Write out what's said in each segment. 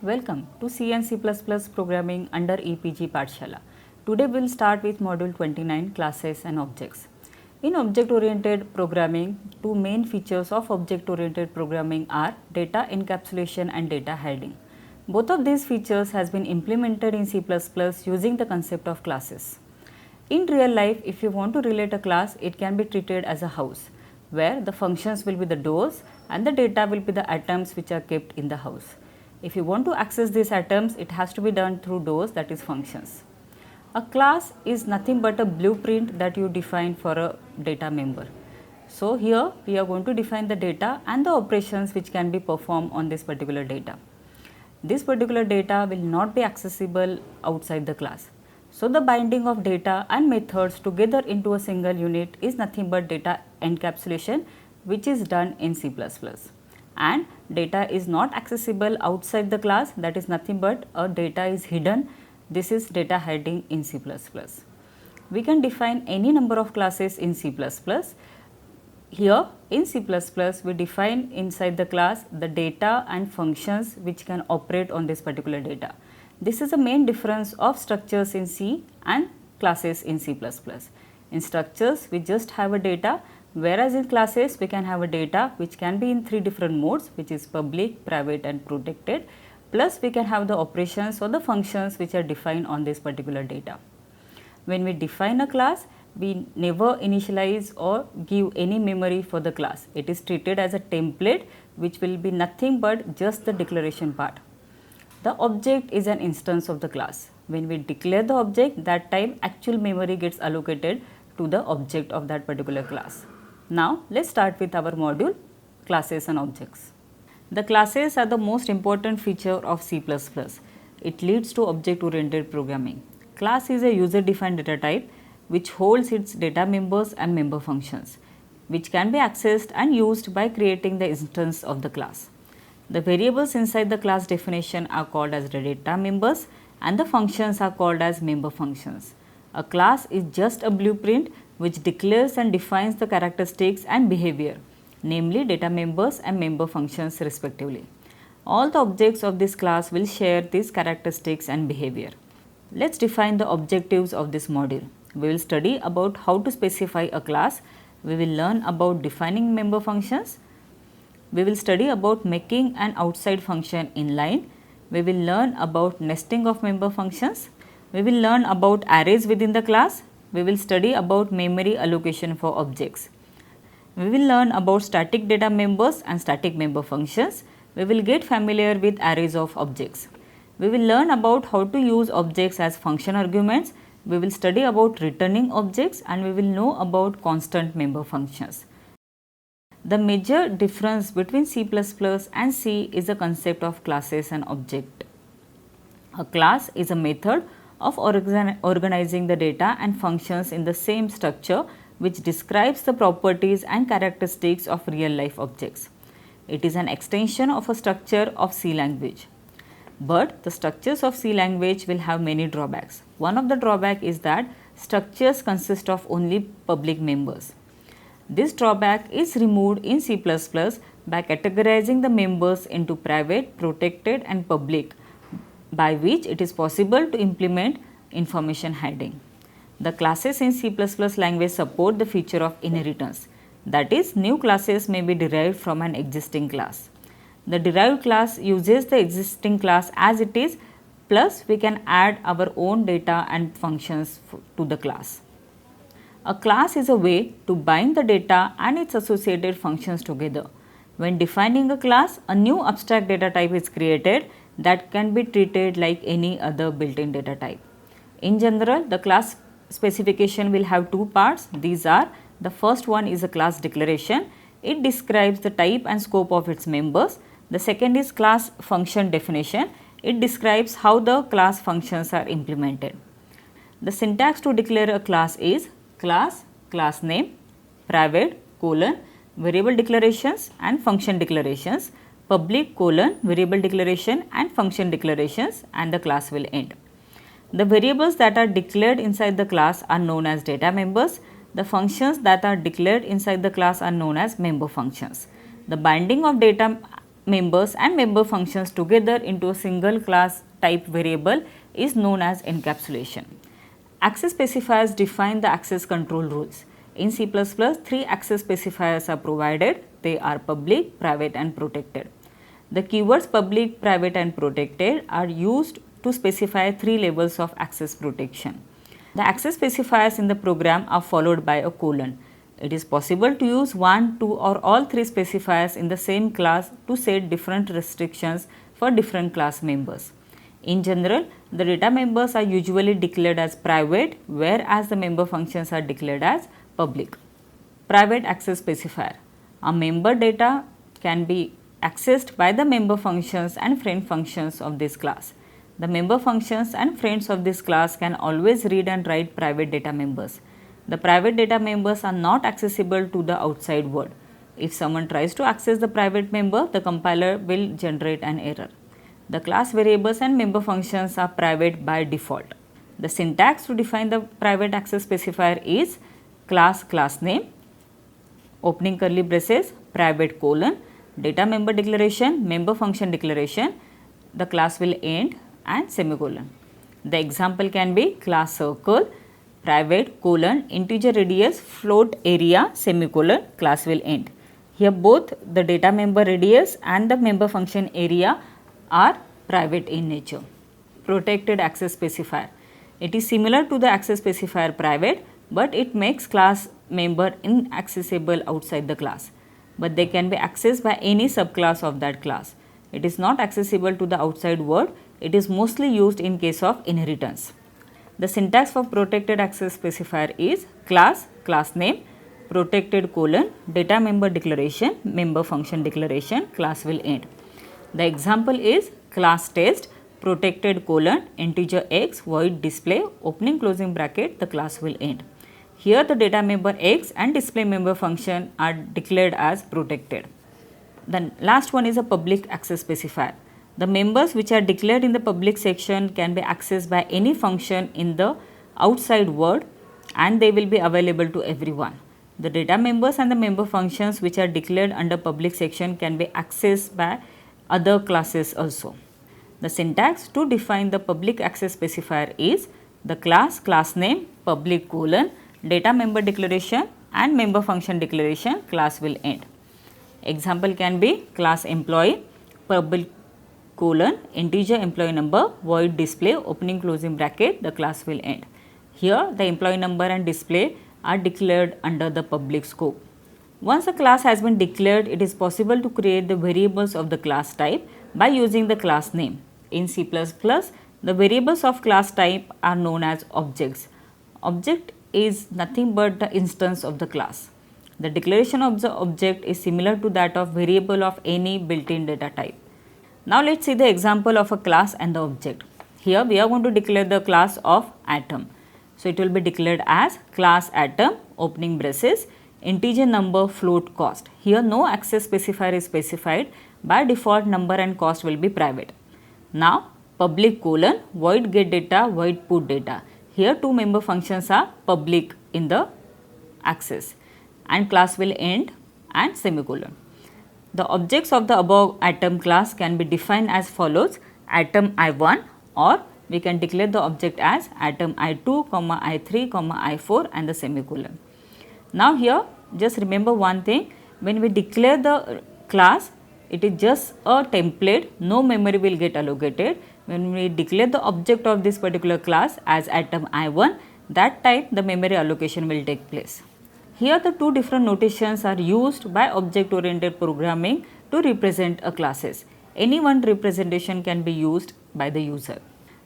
Welcome to C and C++ programming under EPG Pathshala. Today we will start with module 29 classes and objects. In object oriented programming, two main features of object oriented programming are data encapsulation and data hiding. Both of these features has been implemented in C++ using the concept of classes. In real life, if you want to relate a class, it can be treated as a house where the functions will be the doors and the data will be the items which are kept in the house. If you want to access these items, it has to be done through doors, that is functions. A class is nothing but a blueprint that you define for a data member. So here we are going to define the data and the operations which can be performed on this particular data. This particular data will not be accessible outside the class. So the binding of data and methods together into a single unit is nothing but data encapsulation, which is done in C++. And data is not accessible outside the class, that is nothing but a data is hidden. This is data hiding in C++. We can define any number of classes in C++. Here in C++ we define inside the class the data and functions which can operate on this particular data. This is the main difference of structures in C and classes in C++. In structures we just have a data, whereas in classes we can have a data which can be in three different modes, which is public, private and protected, plus we can have the operations or the functions which are defined on this particular data. When we define a class, we never initialize or give any memory for the class. It is treated as a template which will be nothing but just the declaration part. The object is an instance of the class. When we declare the object, that time actual memory gets allocated to the object of that particular class. Now let's start with our module classes and objects. The classes are the most important feature of C++. It leads to object oriented programming. Class is a user defined data type which holds its data members and member functions, which can be accessed and used by creating the instance of the class. The variables inside the class definition are called as the data members and the functions are called as member functions. A class is just a blueprint which declares and defines the characteristics and behavior, namely data members and member functions respectively. All the objects of this class will share these characteristics and behavior. Let's define the objectives of this module. We will study about how to specify a class. We will learn about defining member functions. We will study about making an outside function inline. We will learn about nesting of member functions. We will learn about arrays within the class. We will study about memory allocation for objects. We will learn about static data members and static member functions. We will get familiar with arrays of objects. We will learn about how to use objects as function arguments. We will study about returning objects and we will know about constant member functions. The major difference between C++ and C is the concept of classes and object. A class is a method of organizing the data and functions in the same structure which describes the properties and characteristics of real life objects. It is an extension of a structure of C language. But the structures of C language will have many drawbacks. One of the drawbacks is that structures consist of only public members. This drawback is removed in C++ by categorizing the members into private, protected and public, by which it is possible to implement information hiding. The classes in C++ language support the feature of inheritance. That is, new classes may be derived from an existing class. The derived class uses the existing class as it is, plus we can add our own data and functions to the class. A class is a way to bind the data and its associated functions together. When defining a class, a new abstract data type is created that can be treated like any other built-in data type. In general, the class specification will have two parts. These are, the first one is a class declaration. It describes the type and scope of its members. The second is class function definition. It describes how the class functions are implemented. The syntax to declare a class is class, class name, private, colon, variable declarations and function declarations, public, colon, variable declaration and function declarations, and the class will end. The variables that are declared inside the class are known as data members. The functions that are declared inside the class are known as member functions. The binding of data members and member functions together into a single class type variable is known as encapsulation. Access specifiers define the access control rules. In C++, three access specifiers are provided. They are public, private and protected. The keywords public, private and protected are used to specify three levels of access protection. The access specifiers in the program are followed by a colon. It is possible to use one, two or all three specifiers in the same class to set different restrictions for different class members. In general, the data members are usually declared as private, whereas the member functions are declared as public. Private access specifier. A member data can be accessed by the member functions and friend functions of this class. The member functions and friends of this class can always read and write private data members. The private data members are not accessible to the outside world. If someone tries to access the private member, the compiler will generate an error. The class variables and member functions are private by default. The syntax to define the private access specifier is class name, opening curly braces, private colon, data member declaration, member function declaration, the class will end and semicolon. The example can be class circle, private colon, integer radius, float area, semicolon, class will end. Here both the data member radius and the member function area are private in nature. Protected access specifier. It is similar to the access specifier private, but it makes class member inaccessible outside the class, but they can be accessed by any subclass of that class. It is not accessible to the outside world. It is mostly used in case of inheritance. The syntax for protected access specifier is class name, protected colon, data member declaration, member function declaration, class will end. The example is class test, protected colon, integer x, void display, opening closing bracket, the class will end. Here the data member x and display member function are declared as protected. The last one is a public access specifier. The members which are declared in the public section can be accessed by any function in the outside world and they will be available to everyone. The data members and the member functions which are declared under public section can be accessed by other classes also. The syntax to define the public access specifier is the class name, public colon, data member declaration and member function declaration, class will end. Example can be class employee, public colon, integer employee number, void display, opening closing bracket, the class will end. Here the employee number and display are declared under the public scope. Once a class has been declared, it is possible to create the variables of the class type by using the class name. In C++, the variables of class type are known as objects. Object is nothing but the instance of the class. The declaration of the object is similar to that of variable of any built-in data type. Now let us see the example of a class and the object. Here we are going to declare the class of atom. So it will be declared as class atom, opening braces, integer number, float cost. Here no access specifier is specified. By default number and cost will be private. Now public colon, void get data, void put data. Here two member functions are public in the access and class will end and semicolon. The objects of the above atom class can be defined as follows: atom I1, or we can declare the object as atom I2, I3, I4 and the semicolon. Now here just remember one thing, when we declare the class, it is just a template, no memory will get allocated. When we declare the object of this particular class as atom I1, that time the memory allocation will take place. Here the two different notations are used by object oriented programming to represent a classes. Any one representation can be used by the user.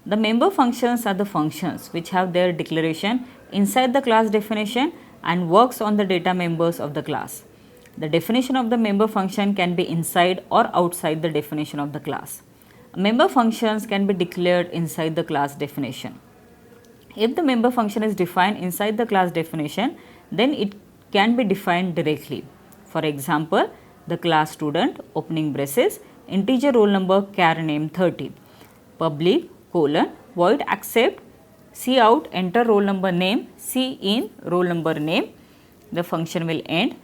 The member functions are the functions which have their declaration inside the class definition and works on the data members of the class. The definition of the member function can be inside or outside the definition of the class. Member functions can be declared inside the class definition. If the member function is defined inside the class definition, then it can be defined directly. For example, the class student, opening braces, integer roll number, char name 30, public colon, void accept, cout, enter roll number name, cin roll number name, the function will end.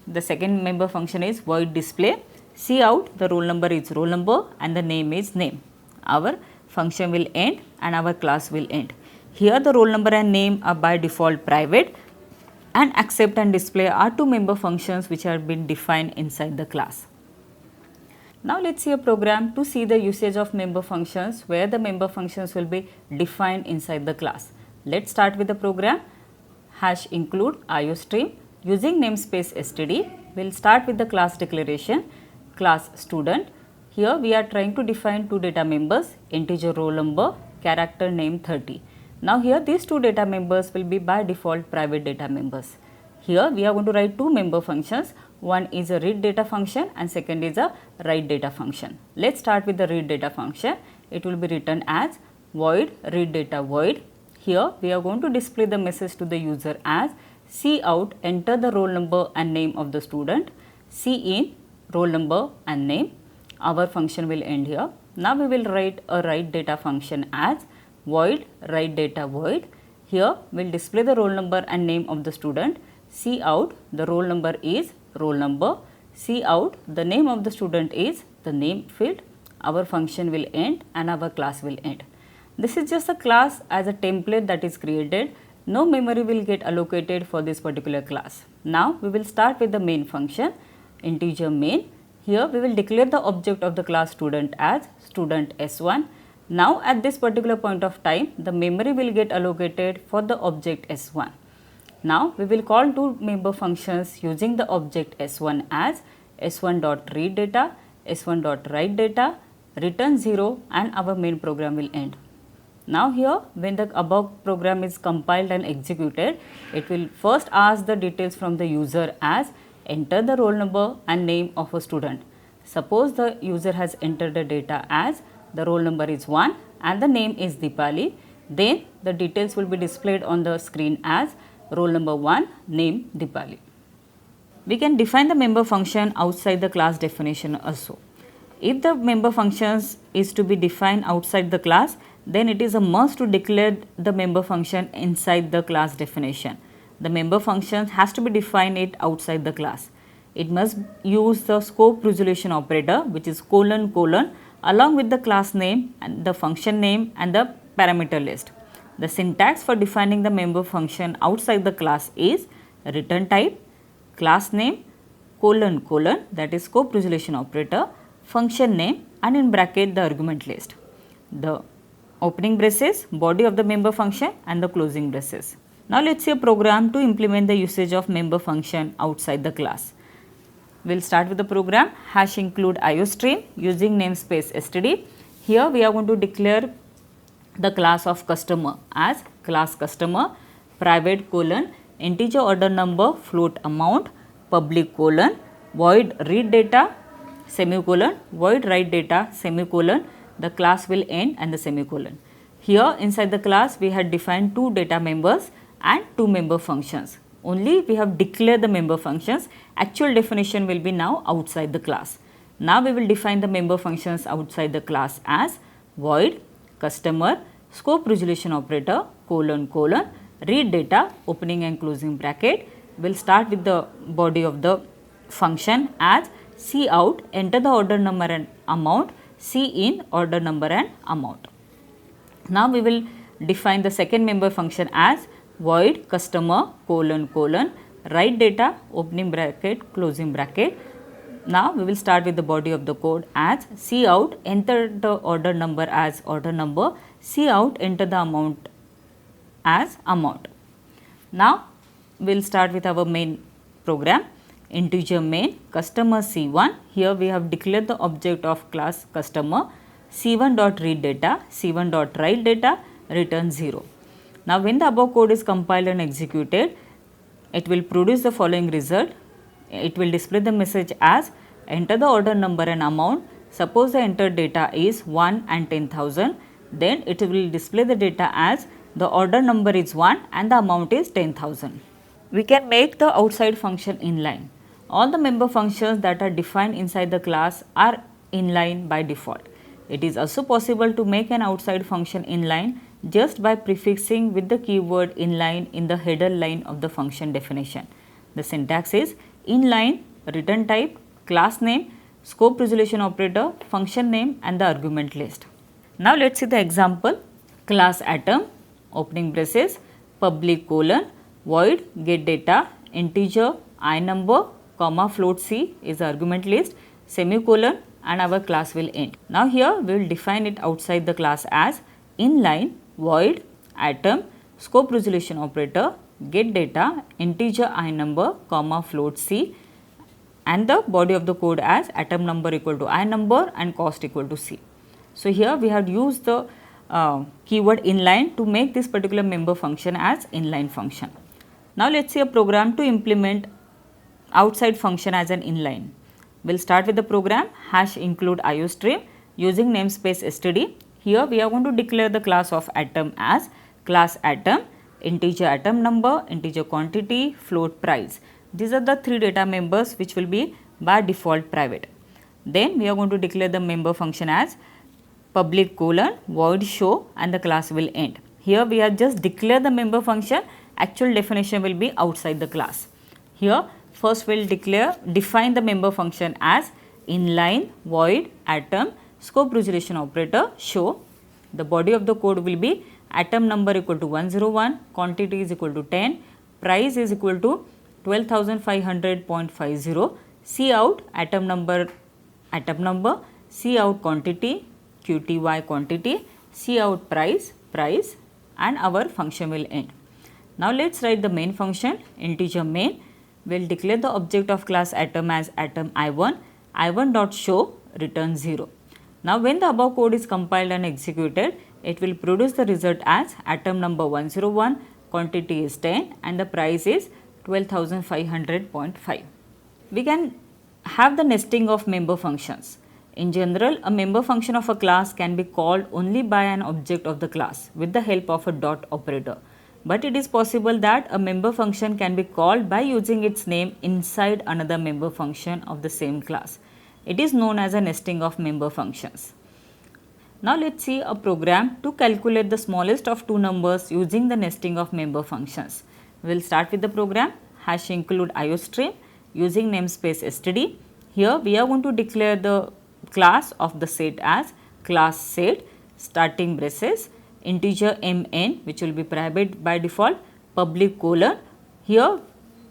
The second member function is void display, Cout, the roll number is roll number and the name is name. Our function will end and our class will end. Here the roll number and name are by default private, and accept and display are two member functions which have been defined inside the class. Now let us see a program to see the usage of member functions, where the member functions will be defined inside the class. Let us start with the program. Hash include IOStream using namespace std. We will start with the class declaration, class student. Here we are trying to define two data members, integer roll number, character name 30. Now here these two data members will be by default private data members. Here we are going to write two member functions. One is a read data function and second is a write data function. Let us start with the read data function. It will be written as void read data void. Here we are going to display the message to the user as Cout, enter the roll number and name of the student, Cin, roll number and name. Our function will end here. Now we will write a write data function as void write data void. Here we will display the roll number and name of the student. Cout, the roll number is roll number. Cout, the name of the student is the name field. Our function will end and our class will end. This is just a class as a template that is created. No memory will get allocated for this particular class. Now we will start with the main function, integer main. Here we will declare the object of the class student as student S1. Now at this particular point of time, the memory will get allocated for the object S1. Now we will call two member functions using the object S1 as S1.readData, S1.writeData, return 0, and our main program will end. Now here when the above program is compiled and executed, it will first ask the details from the user as enter the roll number and name of a student. Suppose the user has entered the data as the roll number is 1 and the name is Deepali, then the details will be displayed on the screen as roll number 1, name Deepali. We can define the member function outside the class definition also. If the member functions is to be defined outside the class, then it is a must to declare the member function inside the class definition. The member function has to be defined it outside the class. It must use the scope resolution operator, which is : along with the class name and the function name and the parameter list. The syntax for defining the member function outside the class is return type, class name, : that is scope resolution operator, function name, and in bracket the argument list. The opening braces, body of the member function, and the closing braces. Now let us see a program to implement the usage of member function outside the class. We will start with the program, hash include IOStream using namespace std. Here we are going to declare the class of customer as class customer, private : integer order number float amount, public : void read data semicolon, void write data semicolon, the class will end and the semicolon. Here inside the class we had defined two data members and two member functions. Only we have declared the member functions. Actual definition will be now outside the class. Now we will define the member functions outside the class as void customer, scope resolution operator, : read data, opening and closing bracket. We will start with the body of the function as Cout, enter the order number and amount, Cin, order number and amount. Now we will define the second member function as void customer : write data, opening bracket, closing bracket. Now we will start with the body of the code as Cout, enter the order number as order number, Cout, enter the amount as amount. Now we will start with our main program, integer main customer C1. Here we have declared the object of class customer, C1.readData, C1.writeData, return 0. Now when the above code is compiled and executed, it will produce the following result. It will display the message as enter the order number and amount. Suppose the entered data is 1 and 10,000, then it will display the data as the order number is 1 and the amount is 10,000. We can make the outside function inline. All the member functions that are defined inside the class are inline by default. It is also possible to make an outside function inline just by prefixing with the keyword inline in the header line of the function definition. The syntax is inline, return type, class name, scope resolution operator, function name and the argument list. Now let's see the example. Class atom, opening braces, public colon, void get data, integer I number, comma float C is the argument list, semicolon, and our class will end. Now here we will define it outside the class as inline void atom scope resolution operator get data integer I number comma float C, and the body of the code as atom number equal to I number and cost equal to C. So here we have used the keyword inline to make this particular member function as inline function. Now let's see a program to implement outside function as an inline. We'll start with the program hash include iostream using namespace std. Here we are going to declare the class of atom as class atom, integer atom number, integer quantity, float price. These are the three data members which will be by default private. Then we are going to declare the member function as public colon void show and the class will end. Here we have just declared the member function, actual definition will be outside the class. Here first we will define the member function as inline void atom scope resolution operator show. The body of the code will be atom number equal to 101, quantity is equal to 10, price is equal to 12,500.50, C out atom number, C out quantity, QTY quantity, C out price, and our function will end. Now let's write the main function, integer main. We'll declare the object of class atom as atom I1 dot show return 0. Now when the above code is compiled and executed, it will produce the result as atom number 101, quantity is 10 and the price is 12,500.5. We can have the nesting of member functions. In general, a member function of a class can be called only by an object of the class with the help of a dot operator. But it is possible that a member function can be called by using its name inside another member function of the same class. It is known as a nesting of member functions. Now let's see a program to calculate the smallest of two numbers using the nesting of member functions. We will start with the program hash include iostream using namespace std. Here we are going to declare the class of the set as class set starting braces integer mn which will be private by default, public colon. Here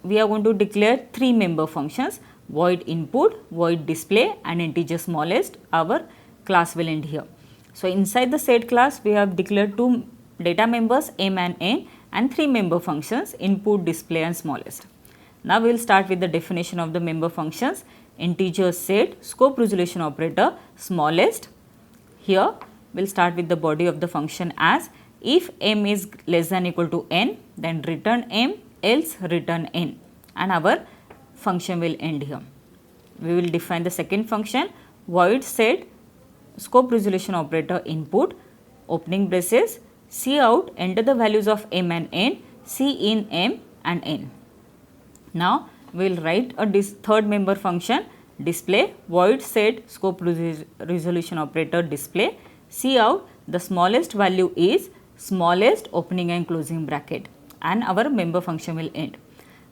we are going to declare three member functions void input, void display and integer smallest. Our class will end here. So inside the set class we have declared two data members m and n and three member functions input, display and smallest. Now we will start with the definition of the member functions integer set scope resolution operator smallest. Here we will start with the body of the function as if m is less than equal to n then return m else return n and our function will end here. We will define the second function void set scope resolution operator input opening braces C out enter the values of m and n, C in m and n. Now we will write a third member function display void set scope resolution operator display C out the smallest value is smallest opening and closing bracket and our member function will end.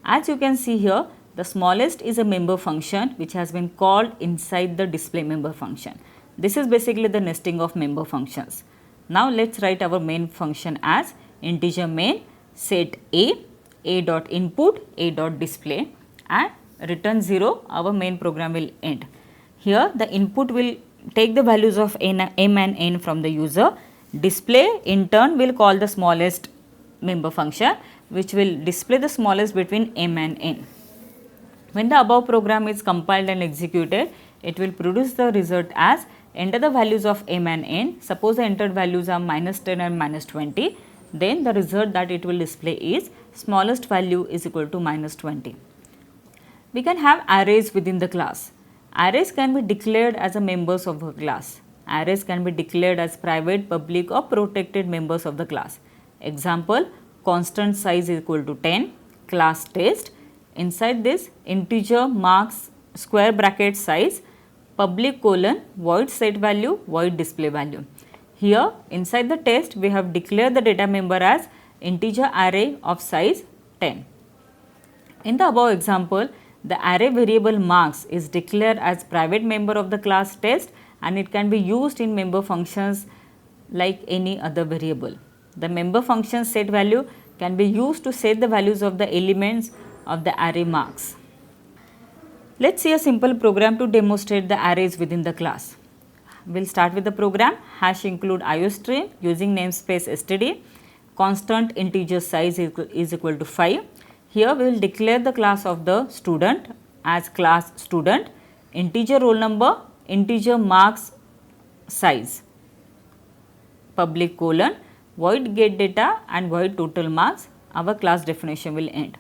As you can see here, the smallest is a member function which has been called inside the display member function. This is basically the nesting of member functions. Now let's write our main function as integer main set a dot input, a dot display and return 0, our main program will end. Here the input will take the values of m and n from the user, display in turn will call the smallest member function which will display the smallest between m and n. When the above program is compiled and executed, it will produce the result as enter the values of m and n. Suppose the entered values are -10 and -20, then the result that it will display is smallest value is equal to -20. We can have arrays within the class. Arrays can be declared as a members of a class. Arrays can be declared as private, public or protected members of the class. Example, constant size is equal to 10, class test. Inside this integer marks square bracket size, public colon, void set value, void display value. Here inside the test we have declared the data member as integer array of size 10. In the above example, The array variable marks is declared as private member of the class test and it can be used in member functions like any other variable. The member function set value can be used to set the values of the elements of the array marks. Let's see a simple program to demonstrate the arrays within the class. We'll start with the program hash include iostream using namespace std, constant integer size is equal to 5. Here we will declare the class of the student as class student, integer roll number, integer marks size, public colon, void get data and void total marks. Our class definition will end.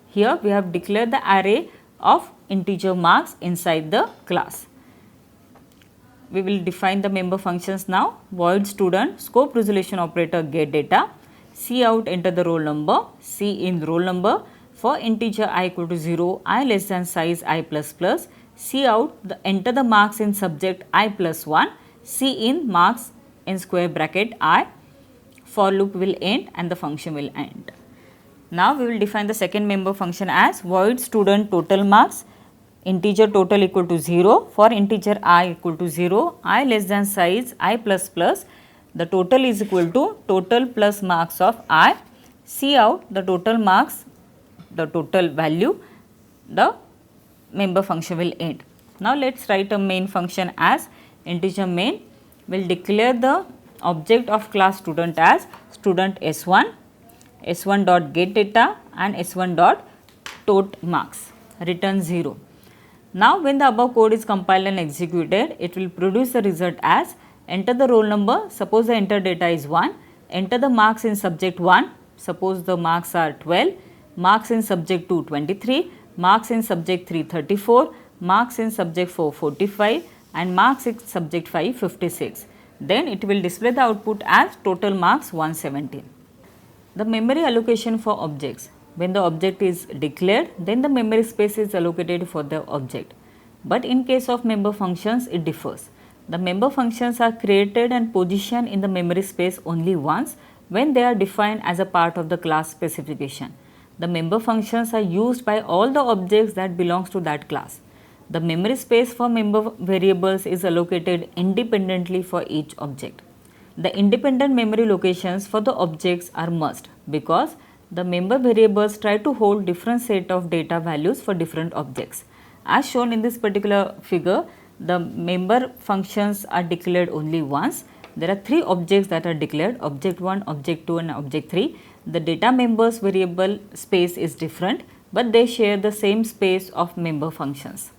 Here we have declared the array of integer marks inside the class. We will define the member functions now. Void student, scope resolution operator get data, cout enter the roll number, in roll number, for integer I equal to 0, I less than size I plus plus, cout enter the marks in subject I plus 1, in marks in square bracket I, for loop will end and the function will end. Now we will define the second member function as void student total marks, integer total equal to 0, for integer I equal to 0, I less than size I plus plus, the total is equal to total plus marks of I, cout the total marks, the total value, the member function will end. Now let us write a main function as integer main will declare the object of class student as student s1, s1 dot get data and s1 dot tot marks, return 0. Now when the above code is compiled and executed, it will produce the result as enter the roll number, suppose the enter data is 1, enter the marks in subject 1, suppose the marks are 12, marks in subject 2 23, marks in subject 3 34, marks in subject 4 45 and marks in subject 5 56. Then it will display the output as total marks 117. The memory allocation for objects. When the object is declared, then the memory space is allocated for the object. But in case of member functions, it differs. The member functions are created and positioned in the memory space only once when they are defined as a part of the class specification. The member functions are used by all the objects that belongs to that class. The memory space for member variables is allocated independently for each object. The independent memory locations for the objects are must because the member variables try to hold different set of data values for different objects. As shown in this particular figure, the member functions are declared only once. There are 3 objects that are declared, object 1, object 2 and object 3. The data members variable space is different, but they share the same space of member functions.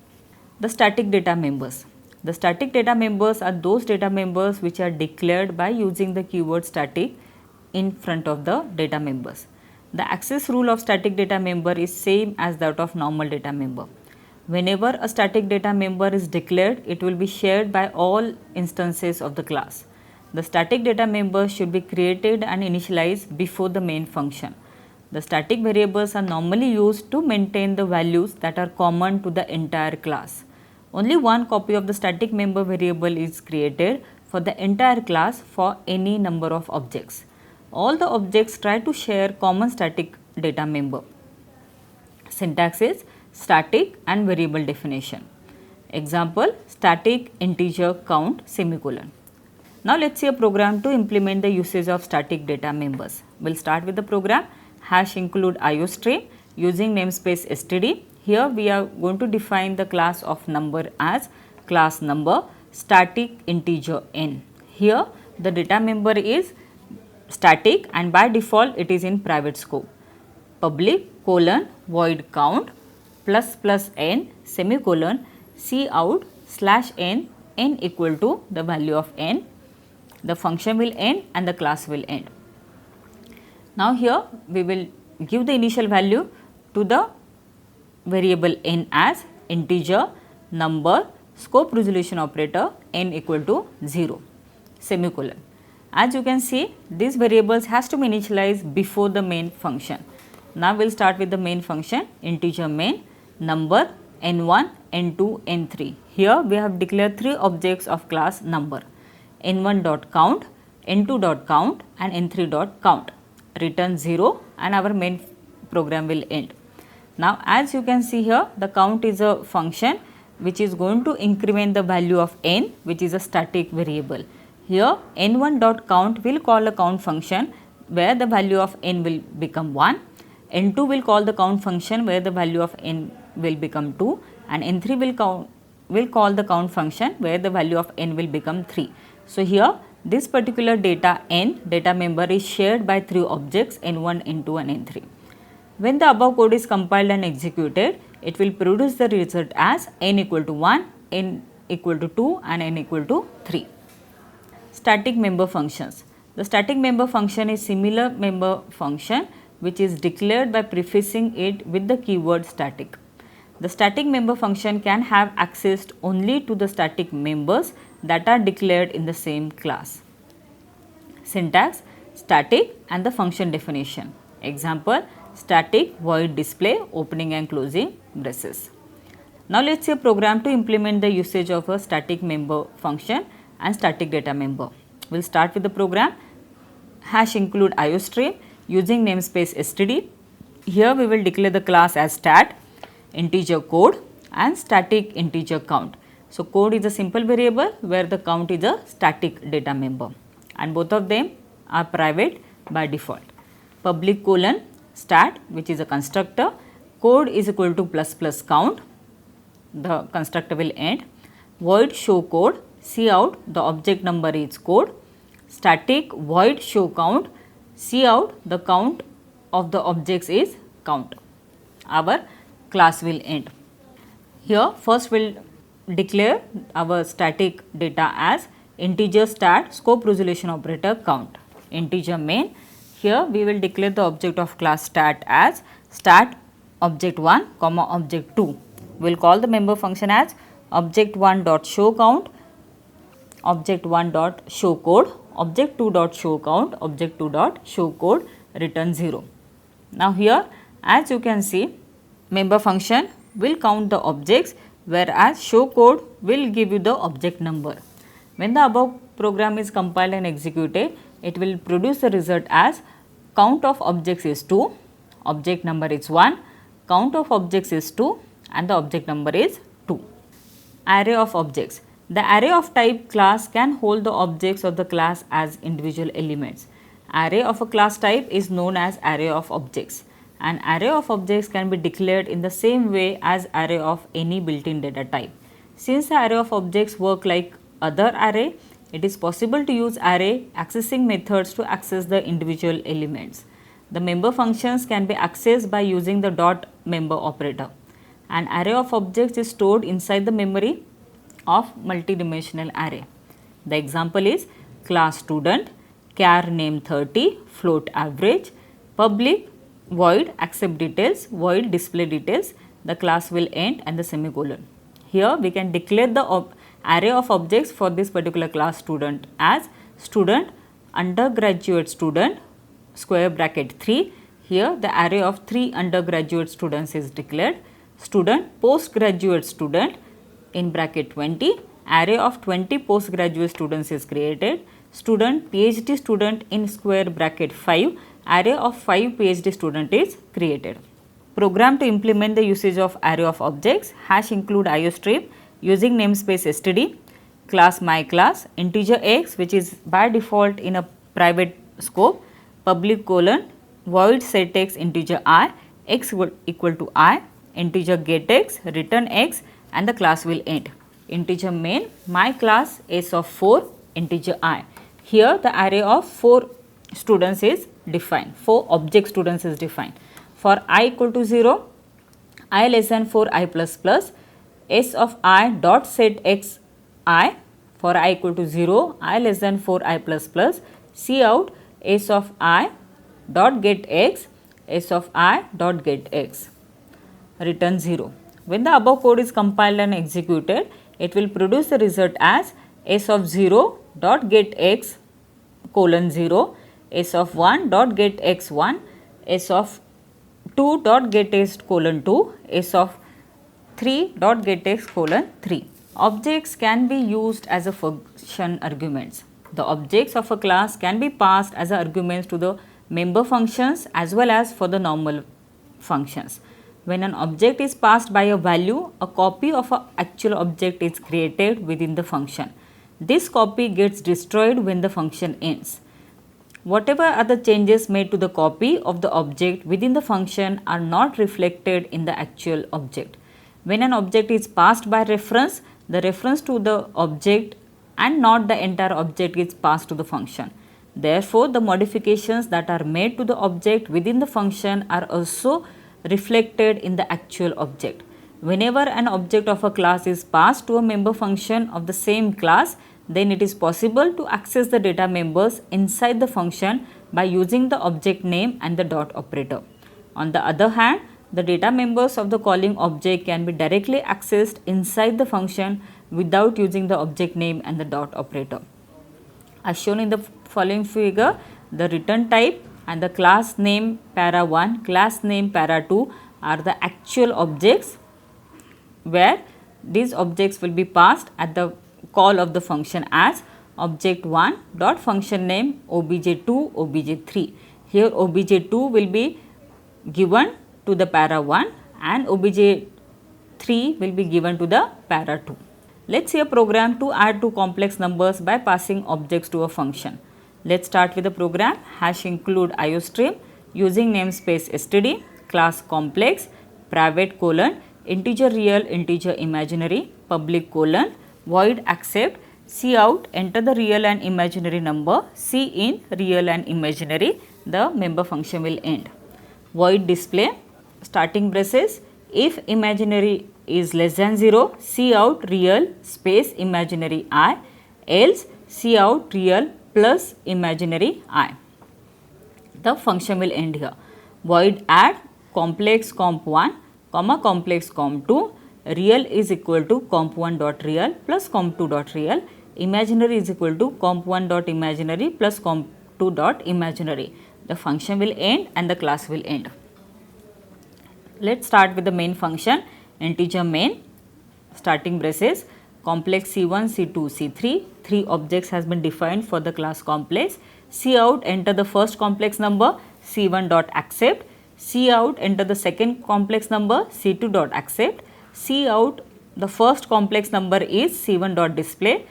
The static data members. The static data members are those data members which are declared by using the keyword static in front of the data members. The access rule of static data member is same as that of normal data member. Whenever a static data member is declared, it will be shared by all instances of the class. The static data members should be created and initialized before the main function. The static variables are normally used to maintain the values that are common to the entire class. Only one copy of the static member variable is created for the entire class for any number of objects. All the objects try to share common static data member. Syntax is static and variable definition. Example, static integer count semicolon. Now let us see a program to implement the usage of static data members. We will start with the program hash include iostream using namespace std. Here we are going to define the class of number as class number static integer n. Here the data member is static and by default it is in private scope. Public colon void count plus plus n semicolon cout slash n equal to the value of n. The function will end and the class will end. Now here we will give the initial value to the variable n as integer number scope resolution operator n equal to 0 semicolon. As you can see, these variables has to be initialized before the main function. Now we will start with the main function integer main number n1, n2, n3. Here we have declared 3 objects of class number n1 dot count, n2 dot count and n3 dot count. Return 0 and our main program will end. Now as you can see here, the count is a function which is going to increment the value of n, which is a static variable. Here n1 dot count will call a count function where the value of n will become 1, n2 will call the count function where the value of n will become 2, and n3 will call the count function where the value of n will become 3. So here this particular data member is shared by 3 objects n1, n2 and n3. When the above code is compiled and executed, it will produce the result as n equal to 1, n equal to 2 and n equal to 3. Static member functions. The static member function is similar member function which is declared by prefixing it with the keyword static. The static member function can have access only to the static members that are declared in the same class. Syntax: static and the function definition. Example: static void display opening and closing braces. Now let us see a program to implement the usage of a static member function and static data member. We will start with the program. Hash include IOStream using namespace std. Here we will declare the class as stat, integer code and static integer count. So code is a simple variable where the count is a static data member, and both of them are private by default. Public colon stat, which is a constructor, code is equal to plus plus count, the constructor will end. Void show code, see out the object number is code. Static void show count, see out the count of the objects is count. Our class will end. Here first we will declare our static data as integer stat scope resolution operator count. Integer main. Here we will declare the object of class stat as stat object 1 comma object 2. We will call the member function as object 1 dot show count, object 1 dot show code, object 2 dot show count, object 2 dot show code, return 0. Now here as you can see, member function will count the objects, whereas show code will give you the object number. When the above program is compiled and executed, it will produce the result as count of objects is 2, object number is 1, count of objects is 2 and the object number is 2. Array of objects. The array of type class can hold the objects of the class as individual elements. Array of a class type is known as array of objects. An array of objects can be declared in the same way as array of any built-in data type. Since the array of objects work like other array, it is possible to use array accessing methods to access the individual elements. The member functions can be accessed by using the dot member operator. An array of objects is stored inside the memory of multidimensional array. The example is class student, char name 30, float average, public, void accept details, void display details, the class will end and the semicolon. Here we can declare the array of objects for this particular class student as student undergraduate student square bracket 3. Here the array of 3 undergraduate students is declared. Student postgraduate student in bracket 20, array of 20 postgraduate students is created. Student PhD student in square bracket 5, array of 5 PhD student is created. Program to implement the usage of array of objects. Hash include IOStream using namespace std, class myClass, integer x which is by default in a private scope, public colon, void set x integer I, x equal to I, integer get x, return x and the class will end. Integer main, myClass s of 4, integer I. Here the array of 4 students is defined, 4 object students is defined. For I equal to 0, I less than 4 I plus plus, s of I dot set x I. For I equal to 0, I less than 4 I plus plus, see out s of I dot get x, s of I dot get x, return 0. When the above code is compiled and executed, it will produce the result as s of 0 dot get x colon 0, s of 1 dot get x 1, s of 2 dot get x colon 2, s of 3 dot get x colon 3. Objects can be used as a function arguments. The objects of a class can be passed as arguments to the member functions as well as for the normal functions. When an object is passed by a value, a copy of an actual object is created within the function. This copy gets destroyed when the function ends. Whatever other changes made to the copy of the object within the function are not reflected in the actual object. When an object is passed by reference, the reference to the object and not the entire object is passed to the function. Therefore, the modifications that are made to the object within the function are also reflected in the actual object. Whenever an object of a class is passed to a member function of the same class, then it is possible to access the data members inside the function by using the object name and the dot operator. On the other hand, the data members of the calling object can be directly accessed inside the function without using the object name and the dot operator. As shown in the following figure, the return type and the class name para1, class name para2 are the actual objects where these objects will be passed at the call of the function as object1 dot function name obj2 obj3. Here obj2 will be given to the para1 and obj3 will be given to the para2. Let's see a program to add two complex numbers by passing objects to a function. Let's start with the program hash include iostream using namespace std, class complex, private colon, integer real, integer imaginary, public colon, void accept, cout, enter the real and imaginary number, cin real and imaginary, the member function will end. Void display, starting braces, if imaginary is less than 0, cout real space imaginary I, else cout real plus imaginary I. The function will end here. Void add complex comp1 comma complex comp2, real is equal to comp1 dot real plus comp2 dot real, imaginary is equal to comp1 dot imaginary plus comp2 dot imaginary. The function will end and the class will end. Let's start with the main function integer main, starting braces, complex c1, c2, c3, three objects has been defined for the class complex. Cout, enter the first complex number c1 dot accept, cout, enter the second complex number c2 dot accept, cout, the first complex number is c1 dot display,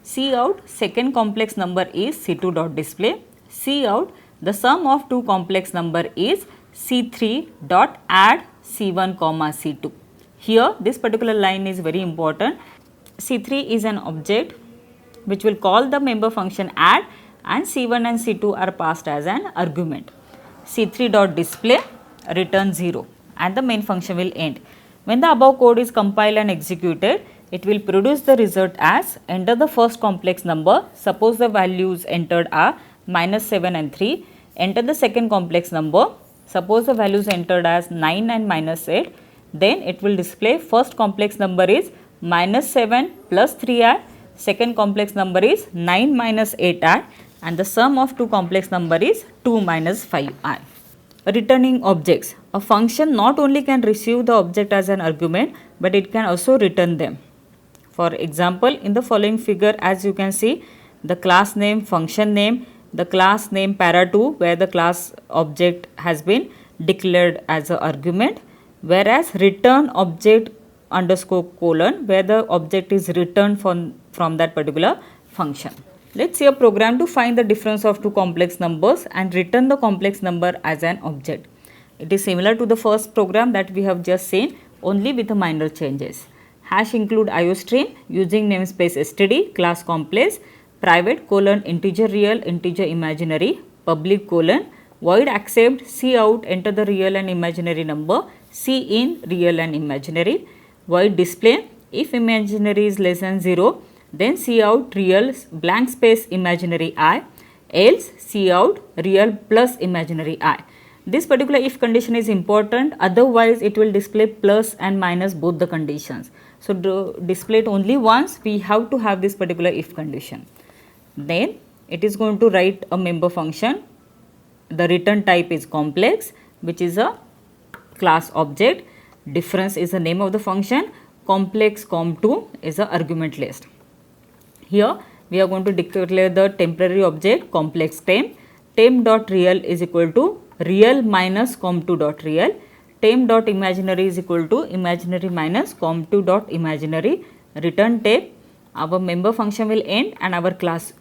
cout, second complex number is c2 dot display, cout, the sum of two complex number is c3 dot add c1 comma c2. Here this particular line is very important. C3 is an object which will call the member function add and c1 and c2 are passed as an argument. C3 dot display return 0 and the main function will end. When the above code is compiled and executed, it will produce the result as enter the first complex number, suppose the values entered are -7 and 3, enter the second complex number, suppose the values entered as 9 and -8, then it will display first complex number is -7 plus 3i, second complex number is 9 minus 8i and the sum of two complex number is 2 minus 5i. Returning objects. A function not only can receive the object as an argument, but it can also return them. For example, in the following figure, as you can see, the class name, function name, the class name para2 where the class object has been declared as an argument, whereas return object underscore colon where the object is returned from that particular function. Let's see a program to find the difference of two complex numbers and return the complex number as an object. It is similar to the first program that we have just seen, only with the minor changes. Hash include iostream using namespace std, class complex, private colon integer real, integer imaginary, public colon, void accept, cout, enter the real and imaginary number, cin real and imaginary, void display, if imaginary is less than 0, then cout real blank space imaginary I, else cout real plus imaginary I. This particular if condition is important, otherwise it will display plus and minus both the conditions. So, to display it only once, we have to have this particular if condition. Then it is going to write a member function. The return type is complex, which is a class object. Difference is the name of the function. Complex comp2 is the argument list. Here we are going to declare the temporary object complex temp. Temp dot real is equal to real minus comp2 dot real. temp dot imaginary is equal to imaginary minus com2 dot imaginary, return temp, our member function will end and our class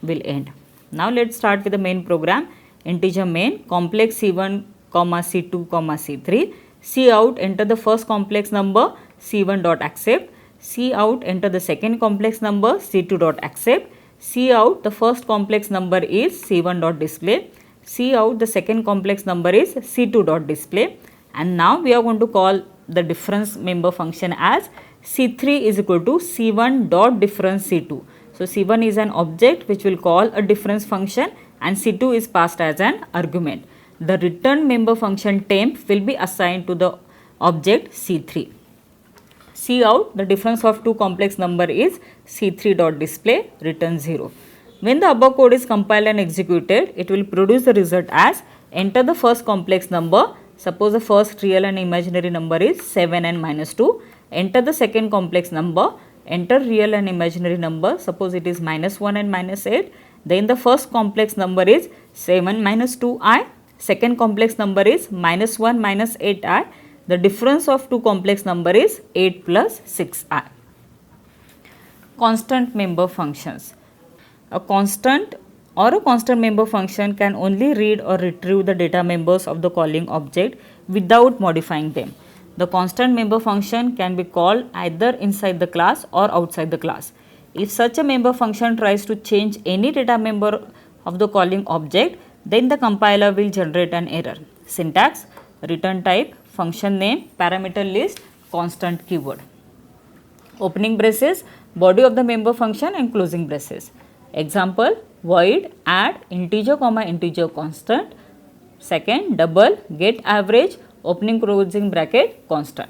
will end. Now let's start with the main program. Integer main, complex C1, C2, C3. C out, enter the first complex number C1 dot accept. C out, enter the second complex number C2 dot accept. C out, the first complex number is C1 dot display. C out, the second complex number is C2 dot display. And now we are going to call the difference member function as C3 is equal to C1 dot difference C2. So C1 is an object which will call a difference function and C2 is passed as an argument. The return member function temp will be assigned to the object C3. C out, the difference of two complex number is C3 dot display, return 0. When the above code is compiled and executed, it will produce the result as enter the first complex number. Suppose the first real and imaginary number is 7 and minus 2. Enter the second complex number. Enter real and imaginary number. Suppose it is minus 1 and minus 8. Then the first complex number is 7 minus 2i. Second complex number is minus 1 minus 8i. The difference of two complex number is 8 plus 6i. Constant member functions. A constant or a constant member function can only read or retrieve the data members of the calling object without modifying them. The constant member function can be called either inside the class or outside the class. If such a member function tries to change any data member of the calling object, then the compiler will generate an error. Syntax, return type, function name, parameter list, constant keyword. Opening braces, body of the member function and closing braces. Example, void add integer comma integer constant. Second, double get average opening closing bracket constant.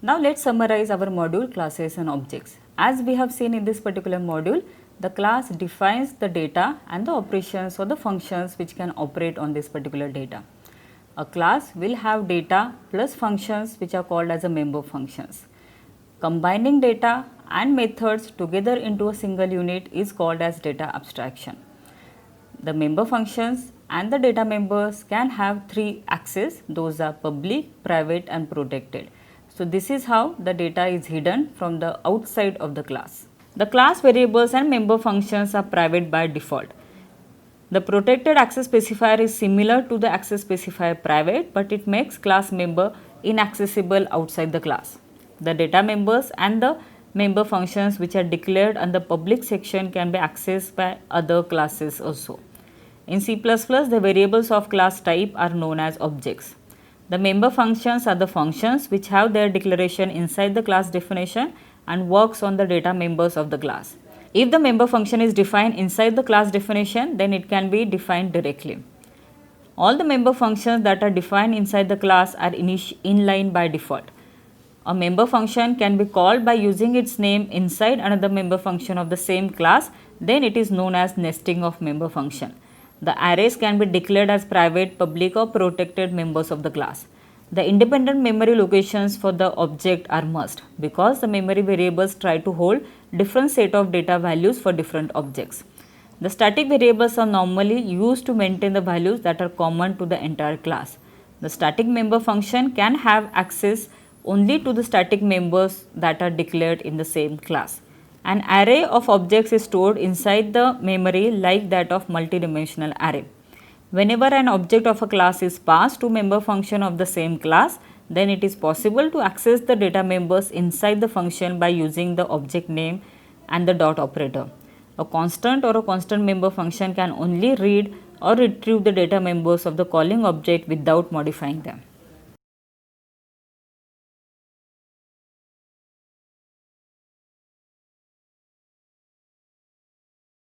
Now let's summarize our module classes and objects. As we have seen in this particular module, the class defines the data and the operations or the functions which can operate on this particular data. A class will have data plus functions which are called as a member functions. Combining data and methods together into a single unit is called as data abstraction. The member functions and the data members can have three access, those are public, private and protected. So this is how the data is hidden from the outside of the class. The class variables and member functions are private by default. The protected access specifier is similar to the access specifier private, but it makes class member inaccessible outside the class. The data members and the member functions which are declared on the public section can be accessed by other classes also. In C++, the variables of class type are known as objects. The member functions are the functions which have their declaration inside the class definition and works on the data members of the class. If the member function is defined inside the class definition, then it can be defined directly. All the member functions that are defined inside the class are inline by default. A member function can be called by using its name inside another member function of the same class, then it is known as nesting of member function. The arrays can be declared as private, public or protected members of the class. The independent memory locations for the object are must because the memory variables try to hold different set of data values for different objects. The static variables are normally used to maintain the values that are common to the entire class. The static member function can have access only to the static members that are declared in the same class. An array of objects is stored inside the memory like that of multidimensional array. Whenever an object of a class is passed to member function of the same class, then it is possible to access the data members inside the function by using the object name and the dot operator. A constant or a constant member function can only read or retrieve the data members of the calling object without modifying them.